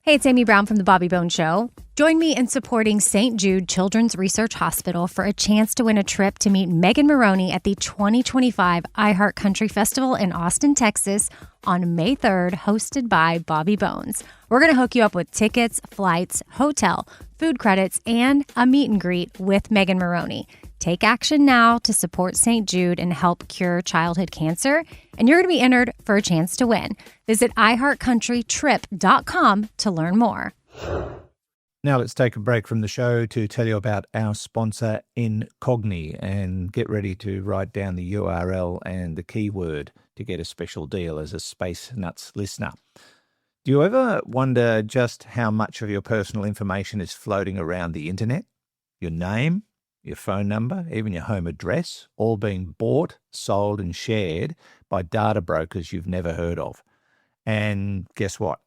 Hey, it's Amy Brown from The Bobby Bone Show. Join me in supporting St. Jude Children's Research Hospital for a chance to win a trip to meet Megan Maroney at the 2025 iHeart Country Festival in Austin, Texas on May 3rd, hosted by Bobby Bones. We're going to hook you up with tickets, flights, hotel, food credits, and a meet and greet with Megan Maroney. Take action now to support St. Jude and help cure childhood cancer, and you're going to be entered for a chance to win. Visit iHeartCountryTrip.com to learn more. Now let's take a break from the show to tell you about our sponsor, Incogni, and get ready to write down the URL and the keyword to get a special deal as a Space Nuts listener. Do you ever wonder just how much of your personal information is floating around the internet? Your name, your phone number, even your home address, all being bought, sold, and shared by data brokers you've never heard of. And guess what?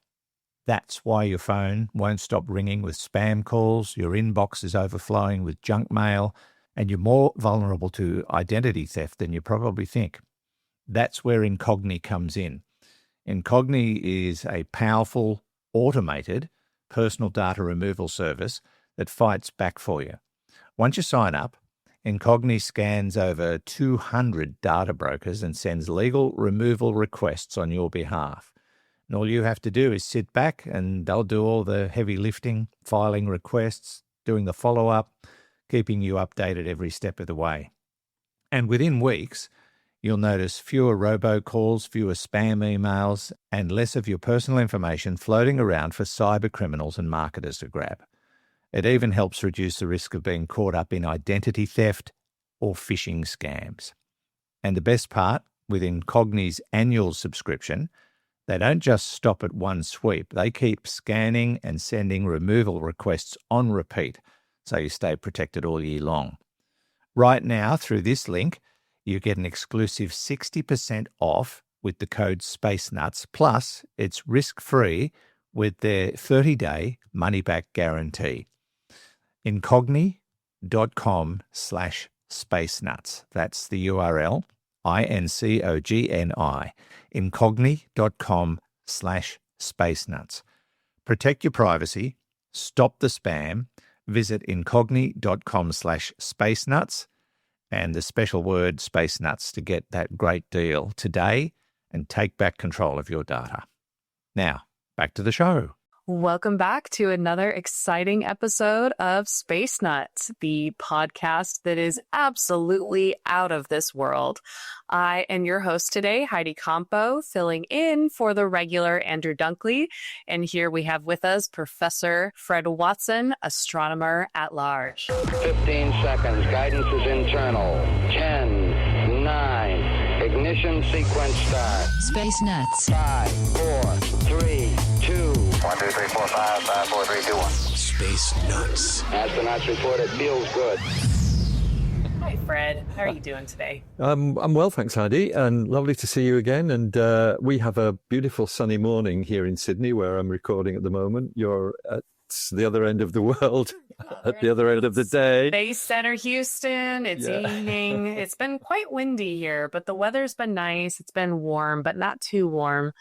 That's why your phone won't stop ringing with spam calls, your inbox is overflowing with junk mail, and you're more vulnerable to identity theft than you probably think. That's where Incogni comes in. Incogni is a powerful, automated personal data removal service that fights back for you. Once you sign up, Incogni scans over 200 data brokers and sends legal removal requests on your behalf. And all you have to do is sit back and they'll do all the heavy lifting, filing requests, doing the follow-up, keeping you updated every step of the way. And within weeks, you'll notice fewer robocalls, fewer spam emails, and less of your personal information floating around for cyber criminals and marketers to grab. It even helps reduce the risk of being caught up in identity theft or phishing scams. And the best part, with Incogni's annual subscription, they don't just stop at one sweep. They keep scanning and sending removal requests on repeat, so you stay protected all year long. Right now, through this link, you get an exclusive 60% off with the code SPACENUTS, plus it's risk-free with their 30-day money-back guarantee. Incogni.com/spacenuts. That's the URL, INCOGNI. Incogni.com/spacenuts. Protect your privacy, stop the spam, visit incogni.com/spacenuts and the special word Space Nuts to get that great deal today and take back control of your data. Now, back to the show. Welcome back to another exciting episode of Space Nuts, the podcast that is absolutely out of this world. I am your host today, Heidi Campo, filling in for the regular Andrew Dunkley. And here we have with us Professor Fred Watson, astronomer at large. 15 seconds. Guidance is internal. 10, 9, ignition sequence start. Space Nuts. 5, 4, 3, 2. 1, 2, 3, 4, 5, 5, 4, 3, 2, 1. Space Nuts. Astronauts report it feels good. Hi, Fred. How are you doing today? I'm well, thanks, Heidi, and lovely to see you again. And we have a beautiful sunny morning here in Sydney, where I'm recording at the moment. You're at the other end of the world, at the other end of the day. Space Center, Houston. It's evening. It's been quite windy here, but the weather's been nice. It's been warm, but not too warm.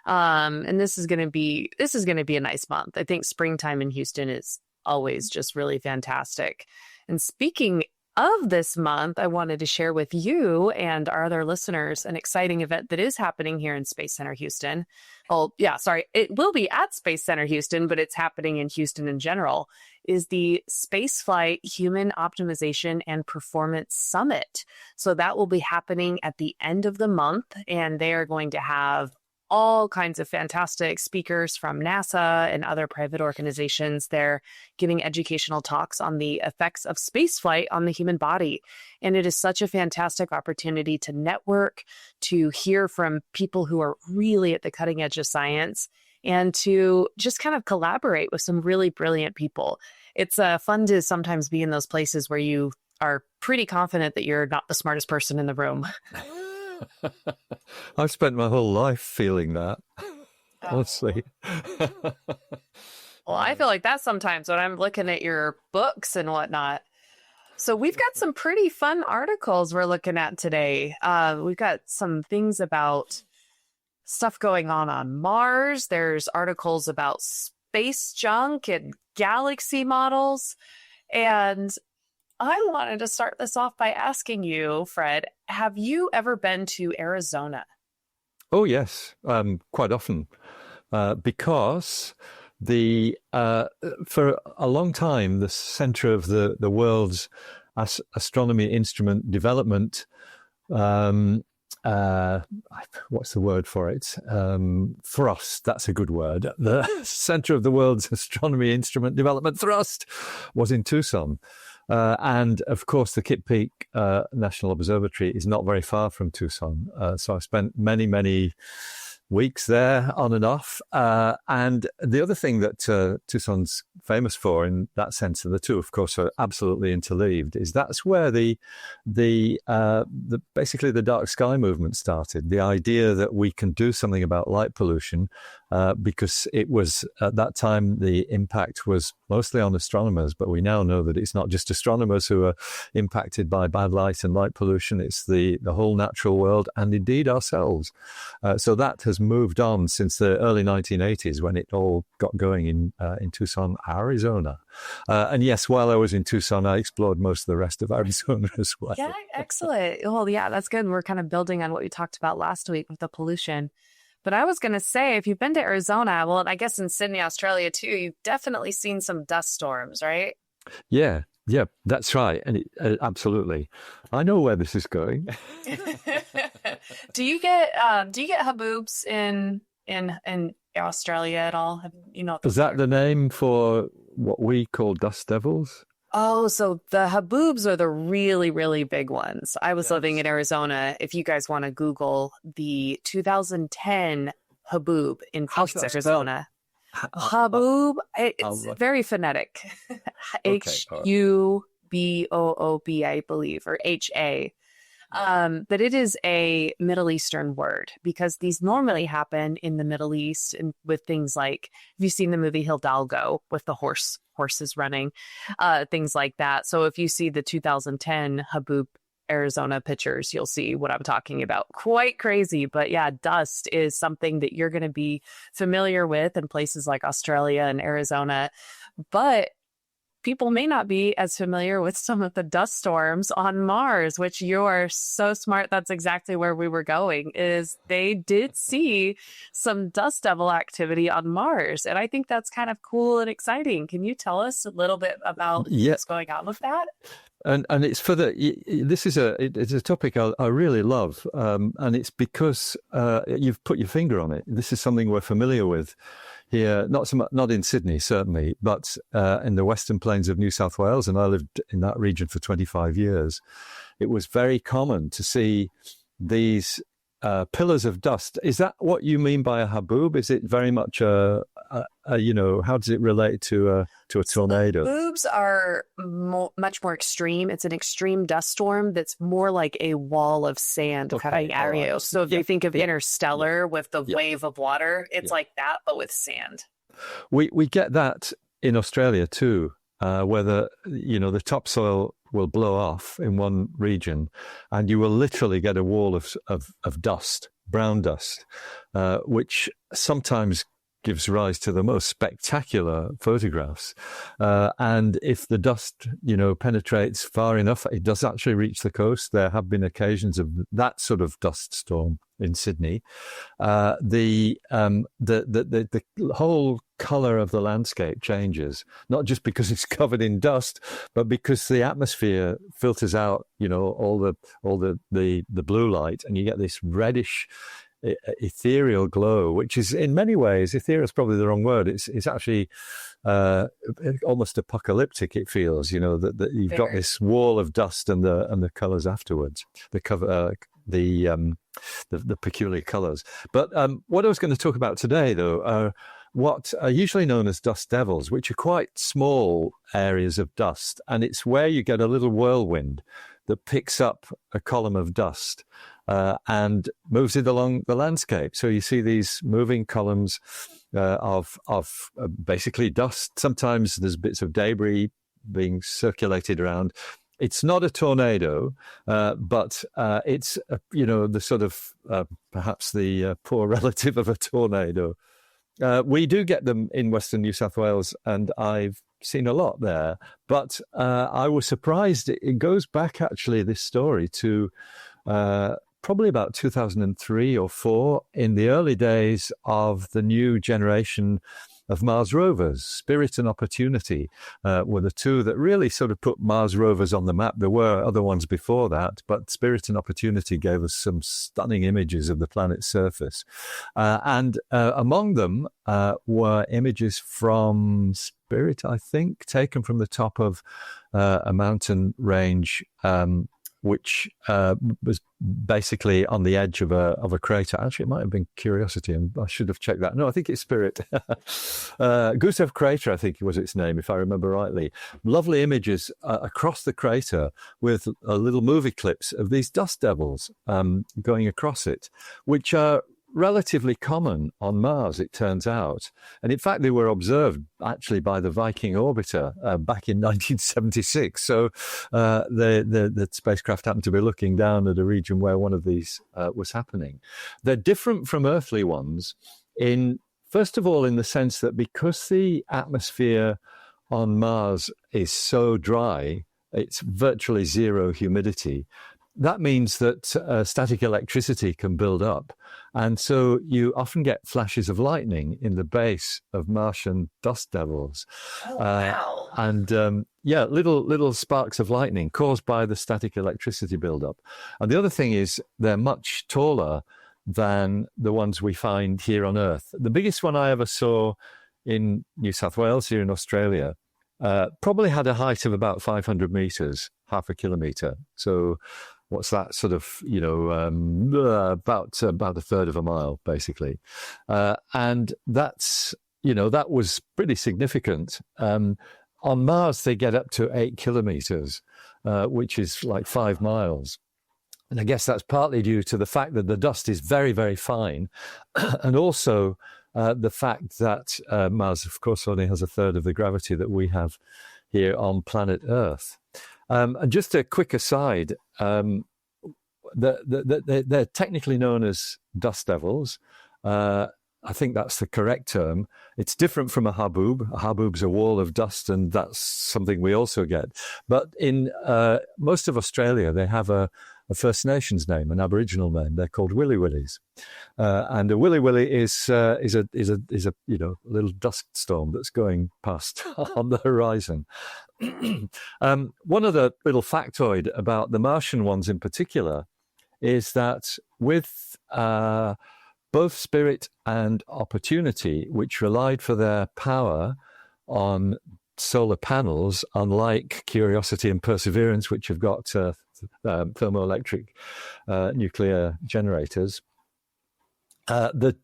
And this is going to be a nice month. I think springtime in Houston is always just really fantastic. And speaking of this month, I wanted to share with you and our other listeners an exciting event that is happening here in Space Center Houston. Oh, yeah, sorry. It will be at Space Center Houston, but it's happening in Houston in general, is the Spaceflight Human Optimization and Performance Summit. So that will be happening at the end of the month, and they are going to have all kinds of fantastic speakers from NASA and other private organizations. They're giving educational talks on the effects of spaceflight on the human body. And it is such a fantastic opportunity to network, to hear from people who are really at the cutting edge of science, and to just kind of collaborate with some really brilliant people. It's fun to sometimes be in those places where you are pretty confident that you're not the smartest person in the room. I've spent my whole life feeling that, honestly. Well, I feel like that sometimes when I'm looking at your books and whatnot. So we've got some pretty fun articles we're looking at today. We've got some things about stuff going on Mars. There's articles about space junk and galaxy models. And I wanted to start this off by asking you, Fred, have you ever been to Arizona? Oh, yes, quite often, because for a long time, the center of the world's astronomy instrument development, what's the word for it? Thrust, that's a good word. The center of the world's astronomy instrument development thrust was in Tucson. And of course, the Kitt Peak National Observatory is not very far from Tucson. So I spent many weeks there on and off. And the other thing that Tucson's famous for in that sense, and the two, of course, are absolutely interleaved, is that's where the basically the dark sky movement started. The idea that we can do something about light pollution, because it was at that time the impact was mostly on astronomers, but we now know that it's not just astronomers who are impacted by bad light and light pollution. It's the whole natural world and indeed ourselves. So that has moved on since the early 1980s when it all got going in Tucson, Arizona. And yes, while I was in Tucson, I explored most of the rest of Arizona as well. Yeah, excellent. Well, yeah, that's good. We're kind of building on what we talked about last week with the pollution. But I was going to say, if you've been to Arizona, well, I guess in Sydney, Australia, too, you've definitely seen some dust storms, right? Yeah, that's right. And absolutely. I know where this is going. Do you get haboobs in Australia at all? Is that the name for what we call dust devils? Oh, so the haboobs are the really, really big ones. I was living in Arizona. If you guys want to Google the 2010 haboob in Phoenix, Arizona. Haboob, it's very phonetic. Huboob, I believe, or HA. But it is a Middle Eastern word because these normally happen in the Middle East and with things like, have you seen the movie Hidalgo with the horses running, things like that. So if you see the 2010 Haboob Arizona pictures, you'll see what I'm talking about. Quite crazy. But yeah, dust is something that you're going to be familiar with in places like Australia and Arizona. But people may not be as familiar with some of the dust storms on Mars, which you're so smart. That's exactly where we were going, is they did see some dust devil activity on Mars. And I think that's kind of cool and exciting. Can you tell us a little bit about what's going on with that? And it's this is a topic I really love. And it's because you've put your finger on it. This is something we're familiar with here, not in Sydney, certainly, but in the Western Plains of New South Wales. And I lived in that region for 25 years. It was very common to see these pillars of dust. Is that what you mean by a haboob? Is it very much how does it relate to a tornado? Haboobs are much more extreme. It's an extreme dust storm that's more like a wall of sand cutting at you. So if you think of Interstellar with the wave of water, it's like that, but with sand. We get that in Australia too, where the topsoil will blow off in one region and you will literally get a wall of dust, brown dust, which sometimes gives rise to the most spectacular photographs. And if the dust, penetrates far enough, it does actually reach the coast. There have been occasions of that sort of dust storm in Sydney. The whole color of the landscape changes, not just because it's covered in dust, but because the atmosphere filters out, all the blue light, and you get this reddish ethereal glow, which is in many ways, ethereal is probably the wrong word. It's actually almost apocalyptic. It feels, that you've got this wall of dust and the colors afterwards. The peculiar colors. But what I was going to talk about today, though, are what are usually known as dust devils, which are quite small areas of dust, and it's where you get a little whirlwind that picks up a column of dust and moves it along the landscape. So you see these moving columns of basically dust. Sometimes there's bits of debris being circulated around. It's not a tornado, but it's, the sort of perhaps the poor relative of a tornado. We do get them in Western New South Wales, and I've seen a lot there. But I was surprised. It goes back, actually, this story to probably about 2003 or 4, in the early days of the new generation of Mars rovers. Spirit and Opportunity were the two that really sort of put Mars rovers on the map. There were other ones before that, but Spirit and Opportunity gave us some stunning images of the planet's surface. And among them were images from Spirit, I think, taken from the top of a mountain range, which was basically on the edge of a crater. Actually, it might have been Curiosity, and I should have checked that. No, I think it's Spirit. Gusev Crater, I think was its name, if I remember rightly. Lovely images across the crater with little movie clips of these dust devils going across it, which are relatively common on Mars, it turns out. And in fact, they were observed actually by the Viking orbiter back in 1976. So the spacecraft happened to be looking down at a region where one of these was happening. They're different from earthly ones first of all, in the sense that because the atmosphere on Mars is so dry, it's virtually zero humidity. That means that static electricity can build up. And so you often get flashes of lightning in the base of Martian dust devils. Oh, wow. And little sparks of lightning caused by the static electricity buildup. And the other thing is they're much taller than the ones we find here on Earth. The biggest one I ever saw in New South Wales, here in Australia, probably had a height of about 500 meters, half a kilometer. So what's that, sort of, about a third of a mile, basically. And that's, that was pretty significant. On Mars, they get up to 8 kilometers, which is like 5 miles. And I guess that's partly due to the fact that the dust is very, very fine. And also the fact that Mars, of course, only has a third of the gravity that we have here on planet Earth. And just a quick aside, they're technically known as dust devils. I think that's the correct term. It's different from a haboob. A haboob's a wall of dust, and that's something we also get. But in most of Australia, they have a First Nations name, an Aboriginal name. They're called Willy Willies, and a Willy Willy is a little dust storm that's going past on the horizon. One other little factoid about the Martian ones in particular is that with both Spirit and Opportunity, which relied for their power on solar panels, unlike Curiosity and Perseverance, which have got thermoelectric nuclear generators, the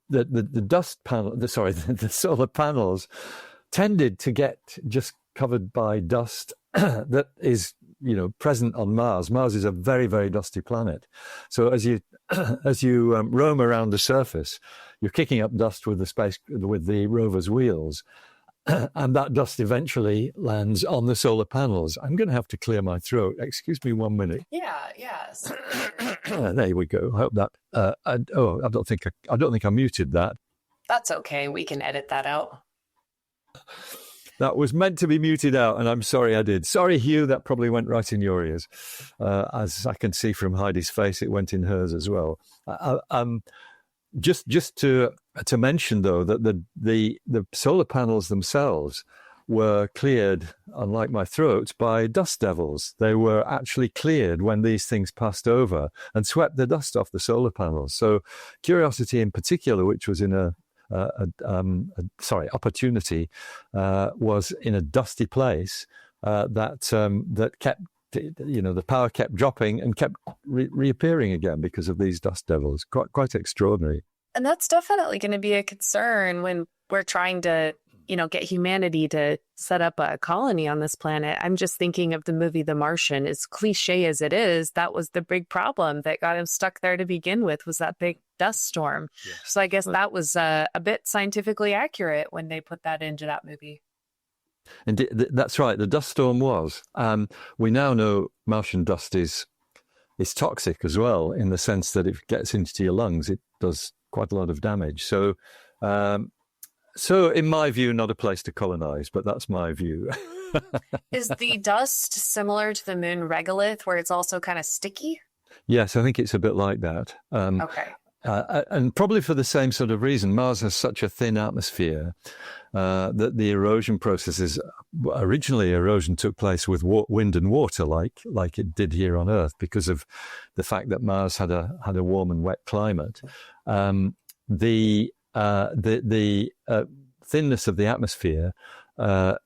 solar panels tended to get just covered by dust that is present on Mars. Mars is a very, very dusty planet. So as you roam around the surface, you're kicking up dust with the rover's wheels, and that dust eventually lands on the solar panels. I'm going to have to clear my throat. Excuse me 1 minute. Yes. There we go. I hope that. I don't think I muted that. That's okay. We can edit that out. That was meant to be muted out, and I'm sorry I did. Sorry, Hugh, that probably went right in your ears. As I can see from Heidi's face, it went in hers as well. Just to mention, though, that the solar panels themselves were cleared, unlike my throat, by dust devils. They were actually cleared when these things passed over and swept the dust off the solar panels. So Curiosity in particular, which was in Opportunity, was in a dusty place that kept, the power kept dropping and kept reappearing again because of these dust devils. Quite extraordinary. And that's definitely going to be a concern when we're trying to, get humanity to set up a colony on this planet. I'm just thinking of the movie The Martian. As cliche as it is, that was the big problem that got him stuck there to begin with, was that big dust storm. Yeah. So I guess that was a bit scientifically accurate when they put that into that movie. And that's right. The dust storm was. We now know Martian dust is toxic as well, in the sense that if it gets into your lungs, it does quite a lot of damage. So So, in my view, not a place to colonize, but that's my view. Is the dust similar to the moon regolith, where it's also kind of sticky? Yes, I think it's a bit like that. Okay. And probably for the same sort of reason. Mars has such a thin atmosphere that the erosion processes, originally erosion took place with wind and water, like it did here on Earth, because of the fact that Mars had a warm and wet climate. The thinness of the atmosphere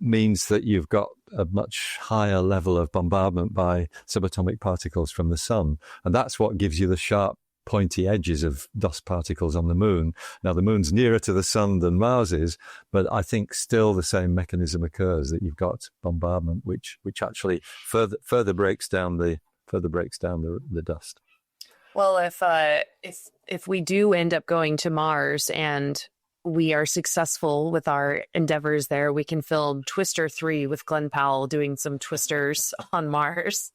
means that you've got a much higher level of bombardment by subatomic particles from the sun. And that's what gives you the sharp, pointy edges of dust particles on the moon. Now, the moon's nearer to the sun than Mars is, but I think still the same mechanism occurs, that you've got bombardment, which actually further breaks down the dust. Well, if we do end up going to Mars and we are successful with our endeavors there, we can film Twister 3 with Glenn Powell doing some twisters on Mars.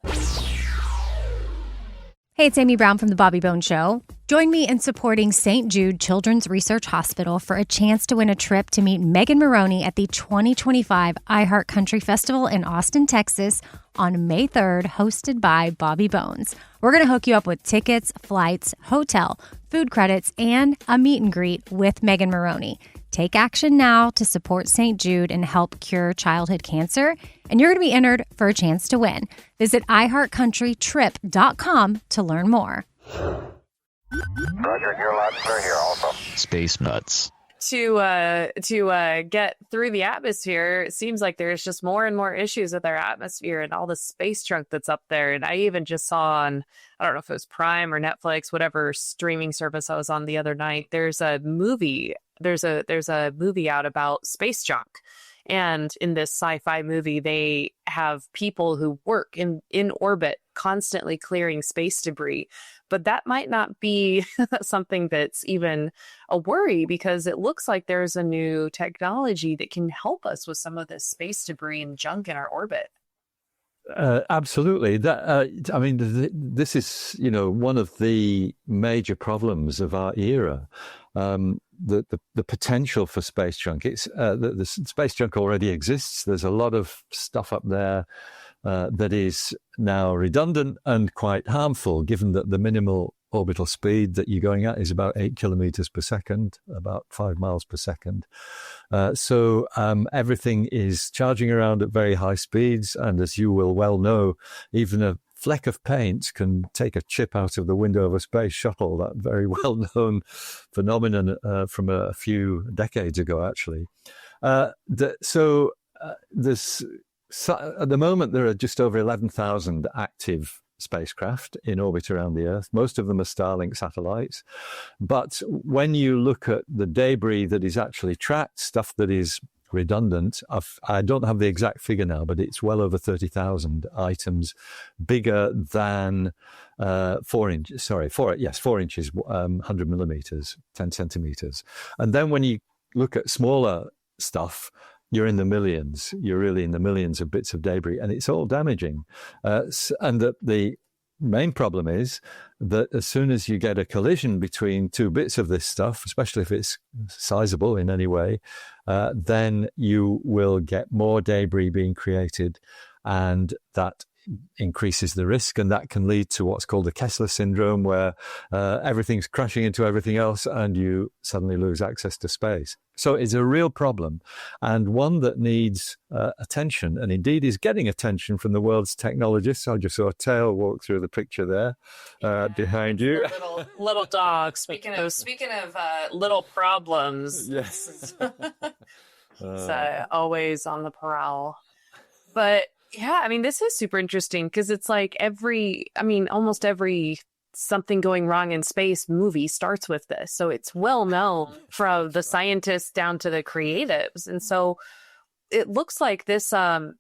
Hey, it's Amy Brown from The Bobby Bones Show. Join me in supporting St. Jude Children's Research Hospital for a chance to win a trip to meet Megan Maroney at the 2025 iHeart Country Festival in Austin, Texas on May 3rd, hosted by Bobby Bones. We're going to hook you up with tickets, flights, hotel, food credits, and a meet and greet with Megan Maroney. Take action now to support St. Jude and help cure childhood cancer, and you're going to be entered for a chance to win. Visit iHeartCountryTrip.com to learn more. Roger, you're loud and clear here also. Space nuts. To get through the atmosphere, it seems like there's just more and more issues with our atmosphere and all the space junk that's up there. And I even just saw on, I don't know if it was Prime or Netflix, whatever streaming service I was on the other night, there's a movie out about space junk. And in this sci-fi movie, they have people who work in orbit constantly clearing space debris. But that might not be something that's even a worry, because it looks like there's a new technology that can help us with some of this space debris and junk in our orbit. Absolutely. This is, one of the major problems of our era. The potential for space junk. It's the space junk already exists. There's a lot of stuff up there that is now redundant and quite harmful, given that the minimal orbital speed that you're going at is about 8 kilometers per second, about 5 miles per second. So everything is charging around at very high speeds. And as you will well know, even a fleck of paint can take a chip out of the window of a space shuttle, that very well-known phenomenon from a few decades ago, actually. At the moment, there are just over 11,000 active spacecraft in orbit around the Earth. Most of them are Starlink satellites. But when you look at the debris that is actually tracked, stuff that is redundant, I don't have the exact figure now, but it's well over 30,000 items, bigger than 4 inches, 100 millimeters, 10 centimeters. And then when you look at smaller stuff, you're in the millions. You're really in the millions of bits of debris, and it's all damaging. And the main problem is that as soon as you get a collision between two bits of this stuff, especially if it's sizable in any way, then you will get more debris being created, and that increases the risk, and that can lead to what's called the Kessler syndrome, where everything's crashing into everything else and you suddenly lose access to space. So it's a real problem, and one that needs attention, and indeed is getting attention from the world's technologists. I just saw a tail walk through the picture there behind you. Little dog. Speaking of little problems. Yes. So always on the prowl. But yeah, this is super interesting, because it's like almost every something going wrong in space movie starts with this. So it's well known from the scientists down to the creatives. And so it looks like this what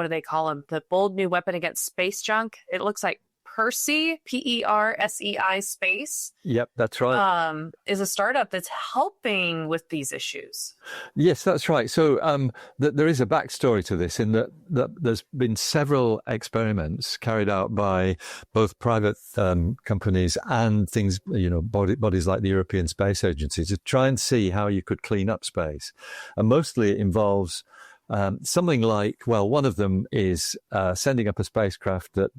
do they call them? The bold new weapon against space junk. It looks like Persei Space. Yep, that's right. Is a startup that's helping with these issues. Yes, that's right. So there is a backstory to this in that there's been several experiments carried out by both private companies and things, bodies like the European Space Agency to try and see how you could clean up space. And mostly it involves something like, well, one of them is sending up a spacecraft that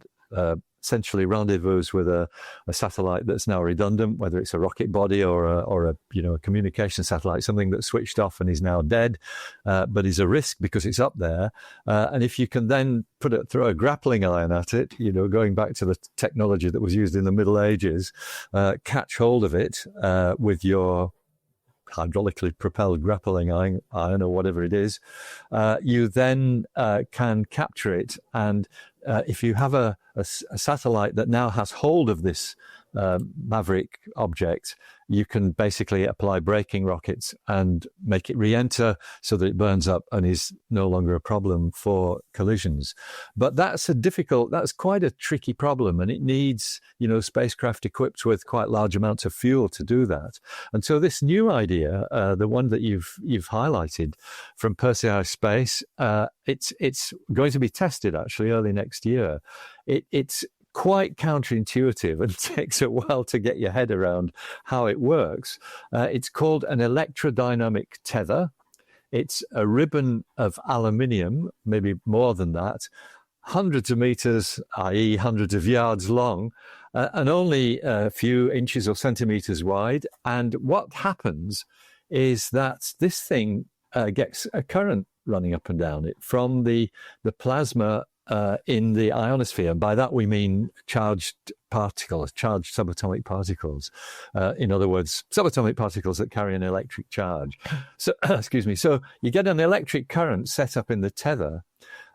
essentially rendezvous with a satellite that's now redundant, whether it's a rocket body or a communication satellite, something that's switched off and is now dead, but is a risk because it's up there. And if you can then throw a grappling iron at it, going back to the technology that was used in the Middle Ages, catch hold of it with your hydraulically propelled grappling iron or whatever it is, you then can capture it. And if you have a satellite that now has hold of this maverick object, you can basically apply braking rockets and make it re-enter so that it burns up and is no longer a problem for collisions. But that's quite a tricky problem, and it needs, spacecraft equipped with quite large amounts of fuel to do that. And so this new idea, the one that you've highlighted from Perseus Space, it's going to be tested actually early next year. It's quite counterintuitive and takes a while to get your head around how it works. It's called an electrodynamic tether. It's a ribbon of aluminium, maybe more than that, hundreds of meters, i.e. hundreds of yards long, and only a few inches or centimeters wide. And what happens is that this thing gets a current running up and down it from the plasma in the ionosphere. And by that we mean charged subatomic particles. In other words, subatomic particles that carry an electric charge. So, So you get an electric current set up in the tether,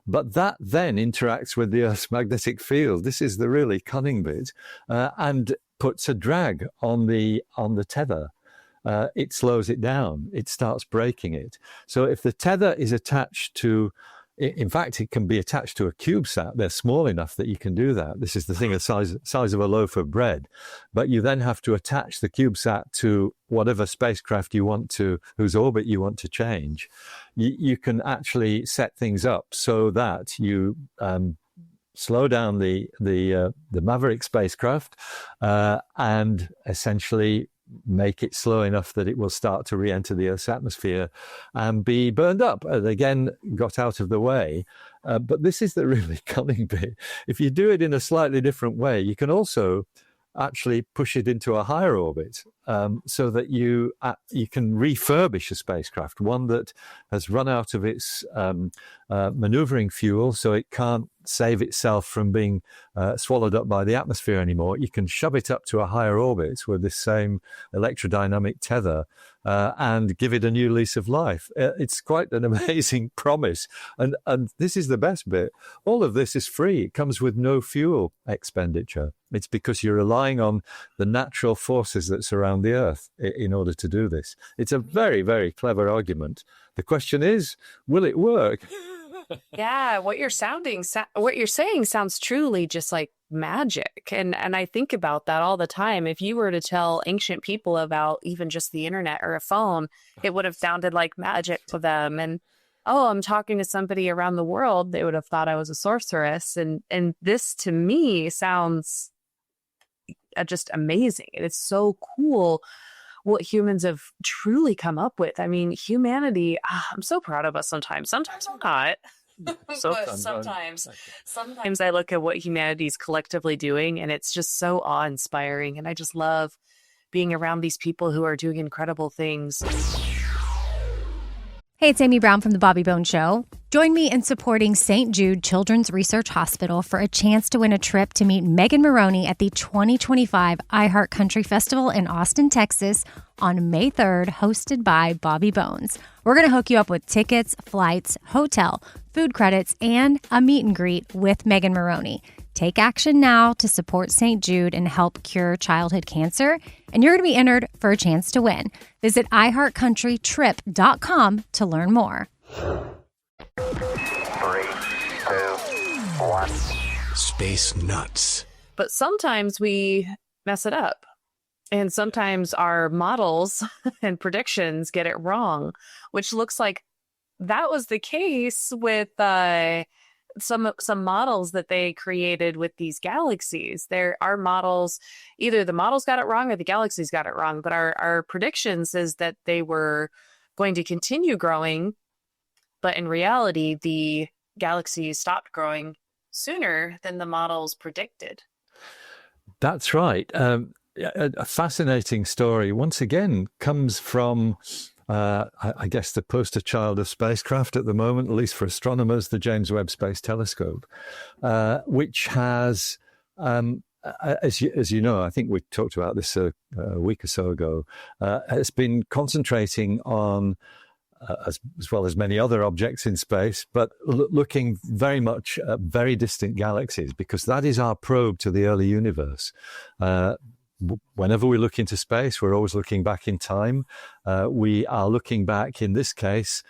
but that then interacts with the Earth's magnetic field. This is the really cunning bit, and puts a drag on the tether. It slows it down. It starts breaking it. So if the tether is attached to, in fact, it can be attached to a CubeSat. They're small enough that you can do that. This is the thing, the size of a loaf of bread. But you then have to attach the CubeSat to whatever spacecraft you want to, whose orbit you want to change. You can actually set things up so that you slow down the Maverick spacecraft and essentially make it slow enough that it will start to re-enter the Earth's atmosphere and be burned up. And again, got out of the way. But this is the really cunning bit. If you do it in a slightly different way, you can also actually push it into a higher orbit, so that you can refurbish a spacecraft, one that has run out of its maneuvering fuel, so it can't save itself from being swallowed up by the atmosphere anymore. You can shove it up to a higher orbit with this same electrodynamic tether and give it a new lease of life. It's quite an amazing promise. And this is the best bit. All of this is free. It comes with no fuel expenditure. It's because you're relying on the natural forces that surround the Earth in order to do this. It's a very, very clever argument. The question is, will it work? Yeah, what you're saying sounds truly just like magic. And I think about that all the time. If you were to tell ancient people about even just the internet or a phone, it would have sounded like magic to them. And I'm talking to somebody around the world, they would have thought I was a sorceress. And this to me sounds just amazing. And it's so cool what humans have truly come up with. I mean, humanity, I'm so proud of us sometimes. Sometimes I'm not. Sometimes I look at what humanity's collectively doing, and it's just so awe-inspiring. And I just love being around these people who are doing incredible things. Hey, it's Amy Brown from The Bobby Bones Show. Join me in supporting St. Jude Children's Research Hospital for a chance to win a trip to meet Megan Maroney at the 2025 iHeart Country Festival in Austin, Texas on May 3rd, hosted by Bobby Bones. We're going to hook you up with tickets, flights, hotel, food credits, and a meet and greet with Megan Maroney. Take action now to support St. Jude and help cure childhood cancer, and you're going to be entered for a chance to win. Visit iHeartCountryTrip.com to learn more. 3, 2, 1. Space nuts. But sometimes we mess it up. And sometimes our models and predictions get it wrong, which looks like that was the case with some models that they created with these galaxies. Our models, either the models got it wrong or the galaxies got it wrong. But our predictions is that they were going to continue growing. But in reality, the galaxies stopped growing sooner than the models predicted. That's right. A fascinating story, once again, comes from, I guess, the poster child of spacecraft at the moment, at least for astronomers, the James Webb Space Telescope, which has, as you know, I think we talked about this a week or so ago, has been concentrating on, as well as many other objects in space, but looking very much at very distant galaxies, because that is our probe to the early universe. Whenever we look into space, we're always looking back in time. We are looking back, in this case,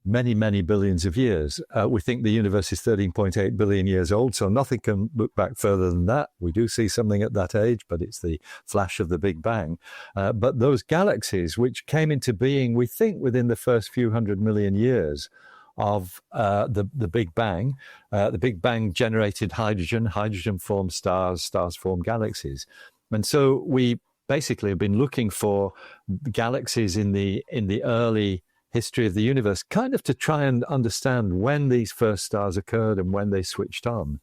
many, many billions of years. We think the universe is 13.8 billion years old, so nothing can look back further than that. We do see something at that age, but it's the flash of the Big Bang. But those galaxies, which came into being, we think, within the first few 100 million years of the Big Bang. The Big Bang generated hydrogen. Hydrogen formed stars. Stars formed galaxies. And so we basically have been looking for galaxies in the early history of the universe, kind of to try and understand when these first stars occurred and when they switched on.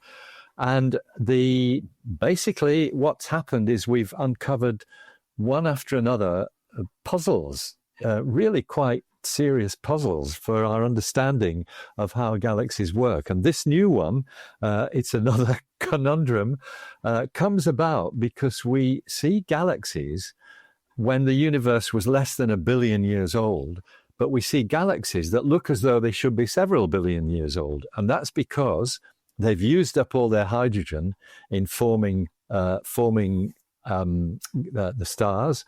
And basically what's happened is we've uncovered one after another puzzles, really quite serious puzzles for our understanding of how galaxies work. And this new one, it's another conundrum, comes about because we see galaxies when the universe was less than 1 billion years old, but we see galaxies that look as though they should be several billion years old. And that's because they've used up all their hydrogen in forming the stars.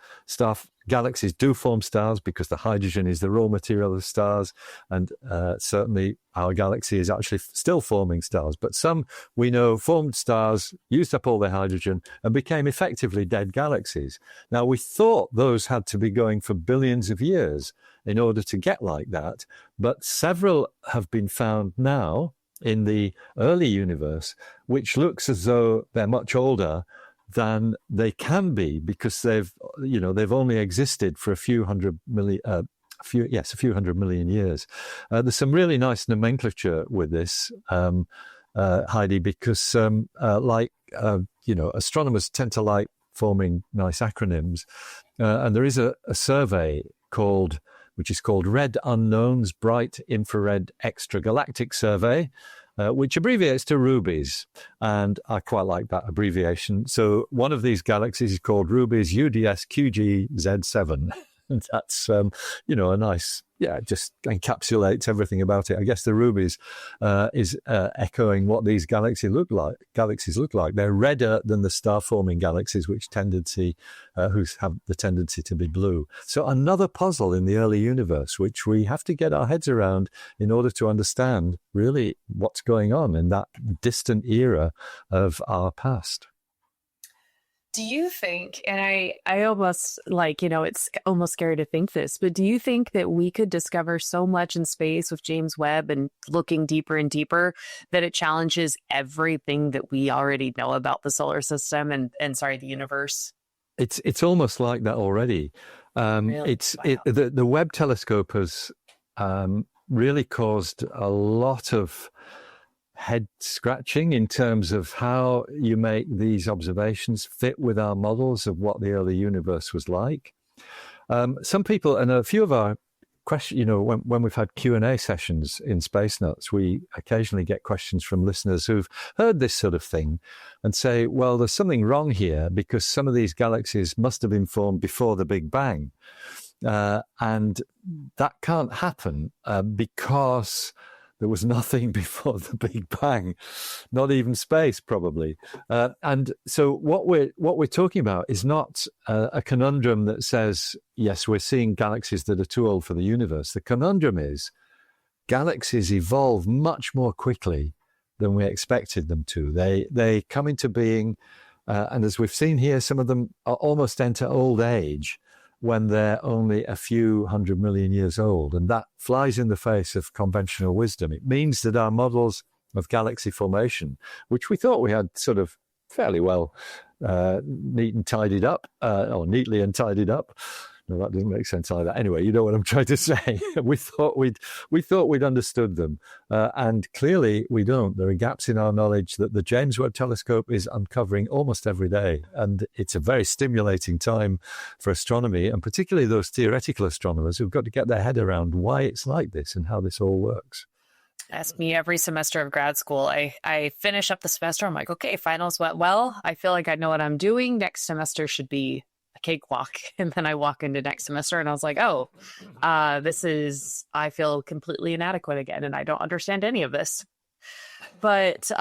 Galaxies do form stars because the hydrogen is the raw material of stars, and certainly our galaxy is actually still forming stars. But some, we know, formed stars, used up all their hydrogen, and became effectively dead galaxies. Now, we thought those had to be going for billions of years in order to get like that, but several have been found now in the early universe, which looks as though they're much older than they can be, because they've only existed for a few hundred million years. There's some really nice nomenclature with this, Heidi, because astronomers tend to like forming nice acronyms, and there is a survey which is called Red Unknowns Bright Infrared Extragalactic Survey, which abbreviates to RUBIES. And I quite like that abbreviation. So one of these galaxies is called RUBIES UDS QGZ7. And that's, a nice, just encapsulates everything about it. I guess the RUBIES is echoing what these galaxies look like. They're redder than the star-forming galaxies, who have the tendency to be blue. So another puzzle in the early universe, which we have to get our heads around in order to understand really what's going on in that distant era of our past. Do you think, and I almost it's almost scary to think this, but do you think that we could discover so much in space with James Webb and looking deeper and deeper that it challenges everything that we already know about the solar system and the universe? It's almost like that already. Really? Wow. The Webb telescope has really caused a lot of head scratching in terms of how you make these observations fit with our models of what the early universe was like. Some people, and a few of our questions, when we've had Q&A sessions in Space Nuts, we occasionally get questions from listeners who've heard this sort of thing and say, well, there's something wrong here because some of these galaxies must have been formed before the Big Bang. And that can't happen because there was nothing before the Big Bang, not even space, probably. And so what we're talking about is not a conundrum that says, yes, we're seeing galaxies that are too old for the universe. The conundrum is galaxies evolve much more quickly than we expected them to. They come into being, and as we've seen here, some of them almost enter old age when they're only a few 100 million years old. And that flies in the face of conventional wisdom. It means that our models of galaxy formation, which we thought we had sort of fairly well neat and tidied up, or neatly and tidied up. No, that doesn't make sense either. Anyway, you know what I'm trying to say. we thought we'd understood them, and clearly we don't. There are gaps in our knowledge that the James Webb Telescope is uncovering almost every day, and it's a very stimulating time for astronomy, and particularly those theoretical astronomers who've got to get their head around why it's like this and how this all works. Ask me every semester of grad school. I finish up the semester. I'm like, okay, finals went well. I feel like I know what I'm doing. Next semester should be a cakewalk. And then I walk into next semester and I was like, oh, I feel completely inadequate again. And I don't understand any of this. But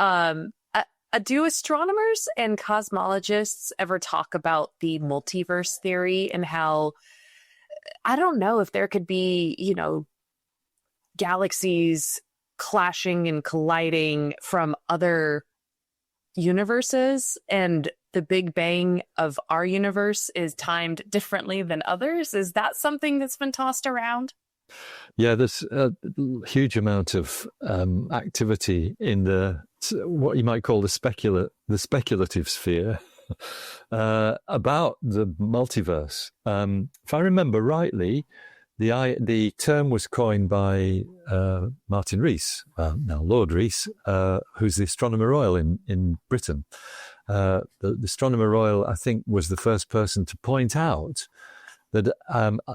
do astronomers and cosmologists ever talk about the multiverse theory and how, I don't know if there could be, galaxies clashing and colliding from other universes, and the Big Bang of our universe is timed differently than others? Is that something that's been tossed around? Yeah, there's a huge amount of activity in what you might call the speculative sphere about the multiverse. If I remember rightly, the term was coined by Martin Rees, now Lord Rees, who's the Astronomer Royal in Britain. The Astronomer Royal, I think, was the first person to point out that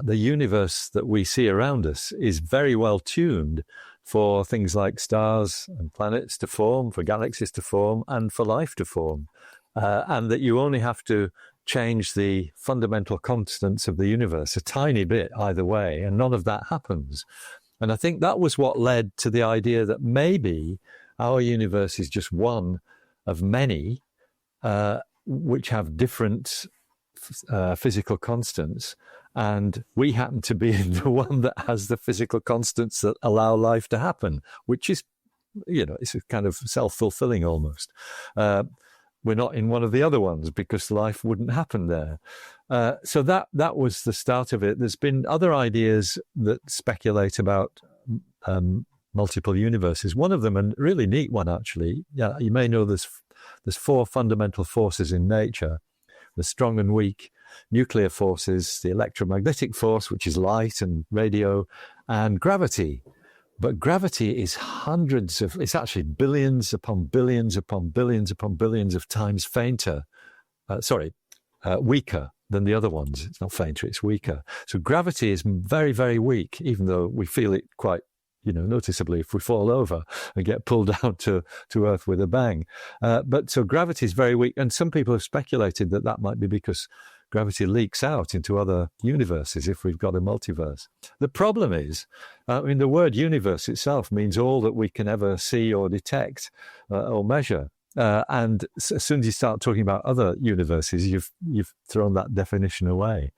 the universe that we see around us is very well tuned for things like stars and planets to form, for galaxies to form, and for life to form. And that you only have to change the fundamental constants of the universe a tiny bit either way, and none of that happens. And I think that was what led to the idea that maybe our universe is just one of many which have different physical constants, and we happen to be in the one that has the physical constants that allow life to happen, which is, it's a kind of self-fulfilling almost. We're not in one of the other ones because life wouldn't happen there. So that was the start of it. There's been other ideas that speculate about multiple universes. One of them, a really neat one actually, you may know there's 4 fundamental forces in nature: the strong and weak nuclear forces, the electromagnetic force, which is light and radio, and gravity. But gravity is it's actually billions upon billions upon billions upon billions of times weaker than the other ones. It's not fainter, it's weaker. So gravity is very, very weak, even though we feel it quite, noticeably if we fall over and get pulled down to Earth with a bang. But so gravity is very weak. And some people have speculated that might be because gravity leaks out into other universes if we've got a multiverse. The problem is, the word universe itself means all that we can ever see or detect or measure. And as soon as you start talking about other universes, you've thrown that definition away.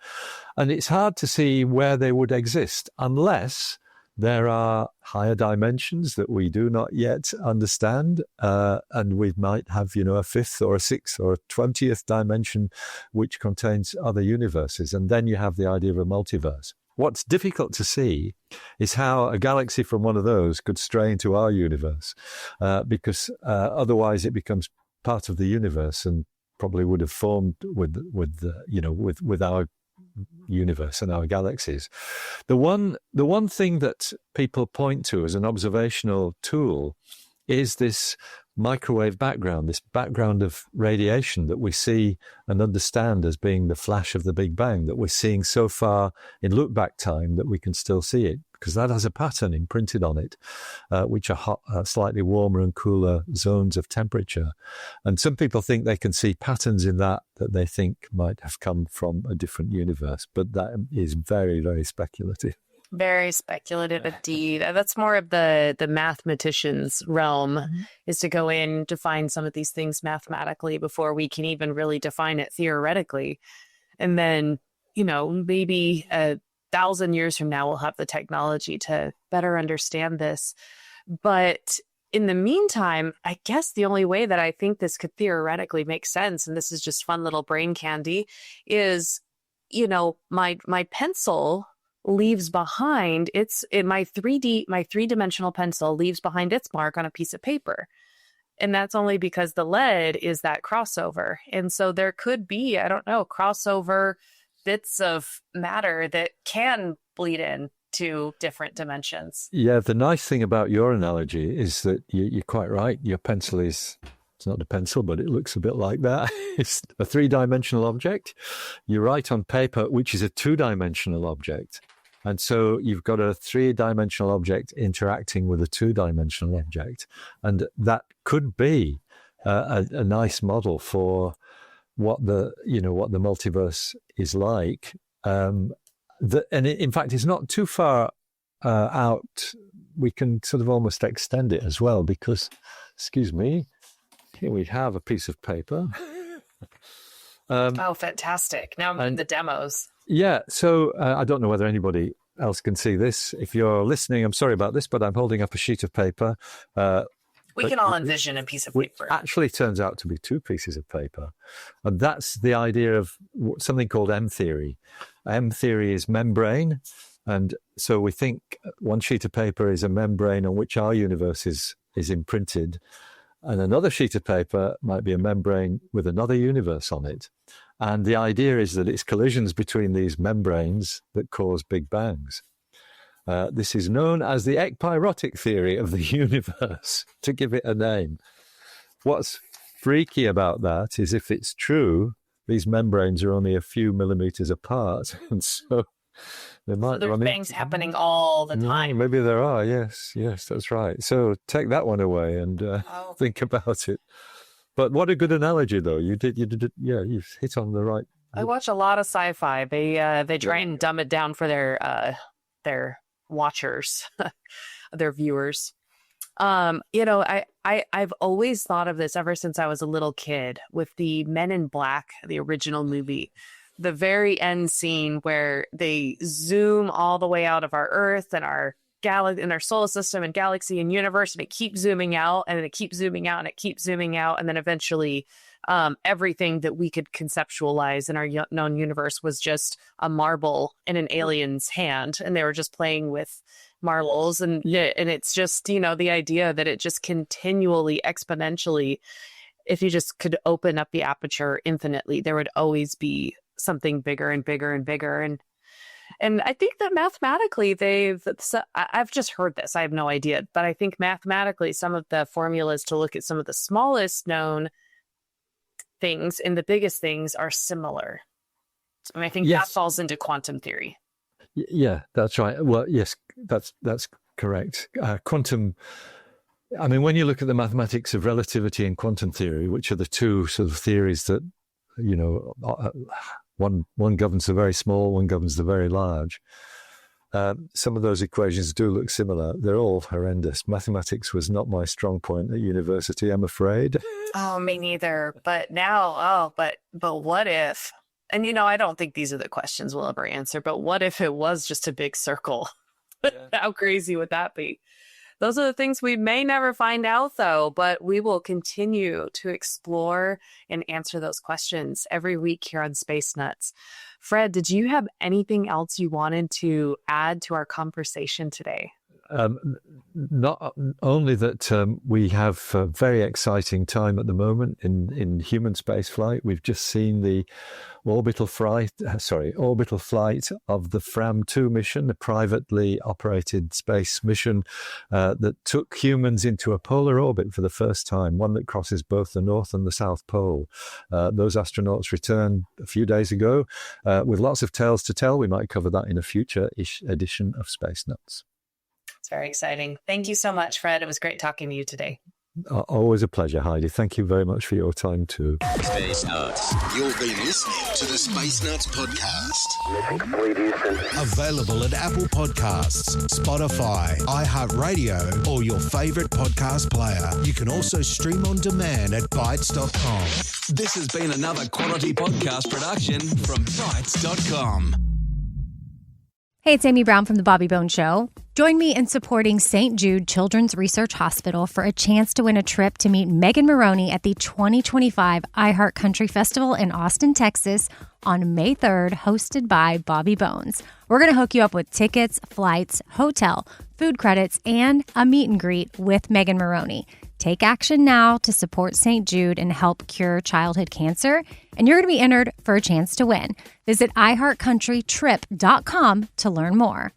And it's hard to see where they would exist unless there are higher dimensions that we do not yet understand, and we might have, a 5th or a 6th or a 20th dimension which contains other universes. And then you have the idea of a multiverse. What's difficult to see is how a galaxy from one of those could stray into our universe, because otherwise it becomes part of the universe and probably would have formed with our universe and our galaxies. The one thing that people point to as an observational tool is this microwave background, this background of radiation that we see and understand as being the flash of the Big Bang, that we're seeing so far in look-back time that we can still see it, because that has a pattern imprinted on it, which are slightly warmer and cooler zones of temperature. And some people think they can see patterns in that they think might have come from a different universe, but that is very, very speculative. Very speculative indeed. That's more of the mathematician's realm, is to go in, define some of these things mathematically before we can even really define it theoretically. And then, maybe 1,000 years from now, we'll have the technology to better understand this. But in the meantime, I guess the only way that I think this could theoretically make sense, and this is just fun little brain candy, is, my pencil leaves behind my three-dimensional pencil leaves behind its mark on a piece of paper. And that's only because the lead is that crossover. And so there could be, I don't know, crossover bits of matter that can bleed in to different dimensions. Yeah, the nice thing about your analogy is that you're quite right. Your pencil it's not a pencil, but it looks a bit like that. It's a three-dimensional object. You write on paper, which is a two-dimensional object. And so you've got a three-dimensional object interacting with a two-dimensional object. And that could be a nice model for what the multiverse is like. And in fact, it's not too far out. We can sort of almost extend it as well because, excuse me, here we have a piece of paper. Oh, fantastic. Now I'm in the demos. Yeah, so I don't know whether anybody else can see this. If you're listening, I'm sorry about this, but I'm holding up a sheet of paper. We can all envision a piece of paper. It actually turns out to be two pieces of paper. And that's the idea of something called M-theory. M-theory is membrane. And so we think one sheet of paper is a membrane on which our universe is imprinted. And another sheet of paper might be a membrane with another universe on it. And the idea is that it's collisions between these membranes that cause big bangs. This is known as the ekpyrotic theory of the universe, to give it a name. What's freaky about that is if it's true, these membranes are only a few millimeters apart. And so they might there's bangs happening all the time. Maybe there are, yes, that's right. So take that one away and think about it. But what a good analogy, though. You did, you've hit on the right. I watch a lot of sci-fi. They try and dumb it down for their watchers, their viewers. I've always thought of this ever since I was a little kid with the Men in Black, the original movie. The very end scene where they zoom all the way out of our Earth and our in our solar system and galaxy and universe, and it keeps zooming out and it keeps zooming out and it keeps zooming out, and then eventually everything that we could conceptualize in our known universe was just a marble in an alien's hand, and they were just playing with marbles. And it's just, the idea that it just continually, exponentially, if you just could open up the aperture infinitely, there would always be something bigger and bigger and bigger. And I think that mathematically I've just heard this, I have no idea, but I think mathematically some of the formulas to look at some of the smallest known things and the biggest things are similar. And I think that falls into quantum theory. Yeah, that's right. Well, yes, that's correct. Quantum, I mean, when you look at the mathematics of relativity and quantum theory, which are the two sort of theories that, one governs the very small, one governs the very large. Some of those equations do look similar. They're all horrendous. Mathematics was not my strong point at university, I'm afraid. Oh, me neither. But now, but what if? And, I don't think these are the questions we'll ever answer, but what if it was just a big circle? Yeah. How crazy would that be? Those are the things we may never find out, though, but we will continue to explore and answer those questions every week here on Space Nuts. Fred, did you have anything else you wanted to add to our conversation today? Not only that we have a very exciting time at the moment in human spaceflight. We've just seen the orbital flight of the Fram-2 mission, a privately operated space mission that took humans into a polar orbit for the first time, one that crosses both the North and the South Pole. Those astronauts returned a few days ago with lots of tales to tell. We might cover that in a future-ish edition of Space Nuts. It's very exciting. Thank you so much, Fred. It was great talking to you today. Always a pleasure, Heidi. Thank you very much for your time too. Space Nuts. You've been listening to the Space Nuts podcast. Mission complete, Houston. Available at Apple Podcasts, Spotify, iHeartRadio, or your favorite podcast player. You can also stream on demand at Bytes.com. This has been another quality podcast production from Bytes.com. Hey, it's Amy Brown from The Bobby Bones Show. Join me in supporting St. Jude Children's Research Hospital for a chance to win a trip to meet Megan Maroney at the 2025 iHeart Country Festival in Austin, Texas on May 3rd, hosted by Bobby Bones. We're going to hook you up with tickets, flights, hotel, food credits, and a meet and greet with Megan Maroney. Take action now to support St. Jude and help cure childhood cancer, and you're going to be entered for a chance to win. Visit iHeartCountryTrip.com to learn more.